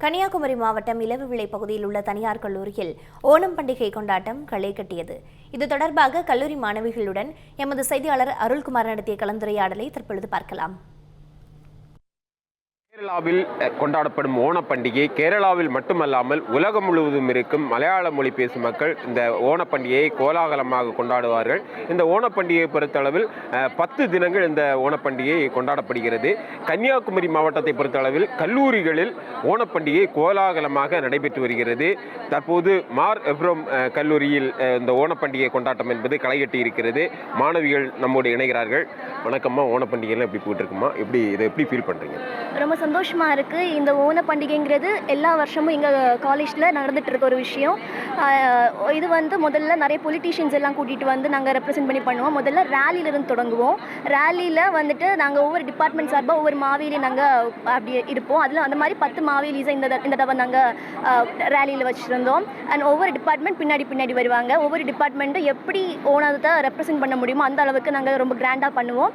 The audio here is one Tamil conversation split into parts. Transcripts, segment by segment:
கன்னியாகுமரி மாவட்டம் இலவுவிளை பகுதியில் உள்ள தனியார் கல்லூரியில் ஓணம் பண்டிகை கொண்டாட்டம் களை கட்டியது. இது தொடர்பாக கல்லூரி மாணவிகளுடன் எமது செய்தியாளர் அருள்குமார் நடத்திய கலந்துரையாடலை தற்பொழுது பார்க்கலாம். கேரளாவில் கொண்டாடப்படும் ஓணப்பண்டிகை கேரளாவில் மட்டுமல்லாமல் உலகம் முழுவதும் இருக்கும் மலையாள மொழி பேசும் மக்கள் இந்த ஓணப்பண்டிகையை கோலாகலமாக கொண்டாடுவார்கள். இந்த ஓணப்பண்டிகையை பொறுத்தளவில் 10 தினங்கள் இந்த ஓணப்பண்டிகை கொண்டாடப்படுகிறது. கன்னியாகுமரி மாவட்டத்தை பொறுத்தளவில் கல்லூரிகளில் ஓணப்பண்டிகை கோலாகலமாக நடைபெற்று வருகிறது. தற்போது மார் எப்ரோம் கல்லூரியில் இந்த ஓணப்பண்டிகை கொண்டாட்டம் என்பது களைகட்டி இருக்கிறது. மாணவிகள் நம்மோடு இணைகிறார்கள். வணக்கம்மா, ஓணப்பண்டிகைலாம் எப்படி போயிட்டு இருக்குமா? இதை எப்படி ஃபீல் பண்ணுறீங்க? ரொம்ப சந்தோஷமாக இருக்குது. இந்த ஓண பண்டிகைங்கிறது எல்லா வருஷமும் எங்கள் காலேஜில் நடந்துகிட்டு இருக்க ஒரு விஷயம். இது முதல்ல நிறைய பொலிட்டீஷியன்ஸ் எல்லாம் கூட்டிகிட்டு வந்து நாங்கள் ரெப்ரசென்ட் பண்ணி பண்ணுவோம். முதல்ல ரேலியிலிருந்து தொடங்குவோம். ரேலியில் நாங்கள் ஒவ்வொரு டிபார்ட்மெண்ட் சார்பாக ஒவ்வொரு மாவேலி நாங்கள் அப்படி இருப்போம். அதில் அந்த மாதிரி 10 மாவேலிஸை இந்த தடவை நாங்கள் ரேலியில் வச்சுருந்தோம். அண்ட் ஒவ்வொரு டிபார்ட்மெண்ட் பின்னாடி வருவாங்க. ஒவ்வொரு டிபார்ட்மெண்ட்டும் எப்படி ஓணத்தை ரெப்ரசென்ட் பண்ண முடியுமோ அந்த அளவுக்கு நாங்கள் ரொம்ப கிராண்டாக பண்ணுவோம்.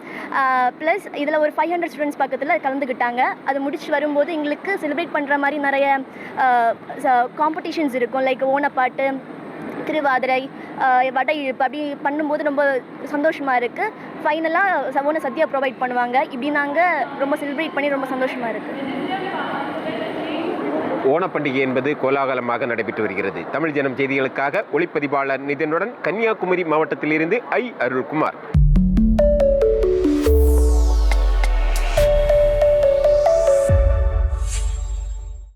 ப்ளஸ் இதில் ஒரு 500 ஸ்டூடெண்ட்ஸ் பக்கத்தில் கலந்துக்கிட்டாங்க. அது முடிச்சு வரும்போது எங்களுக்கு செலிப்ரேட் பண்ணுற மாதிரி நிறைய காம்படிஷன்ஸ் இருக்கும். லைக் ஓணப்பாட்டு, திருவாதிரை, வடை இழுப்பு அப்படி பண்ணும்போது ரொம்ப சந்தோஷமாக இருக்குது. ஃபைனலாக ஓண சத்யா ப்ரொவைட் பண்ணுவாங்க. இப்படி நாங்கள் ரொம்ப செலிப்ரேட் பண்ணி ரொம்ப சந்தோஷமாக இருக்குது. ஓணப்பண்டிகை என்பது கோலாகலமாக நடைபெற்று வருகிறது. தமிழ் ஜனம் செய்திகளுக்காக ஒளிப்பதிவாளர் நிதினுடன் கன்னியாகுமரி மாவட்டத்திலிருந்து அருள்குமார்.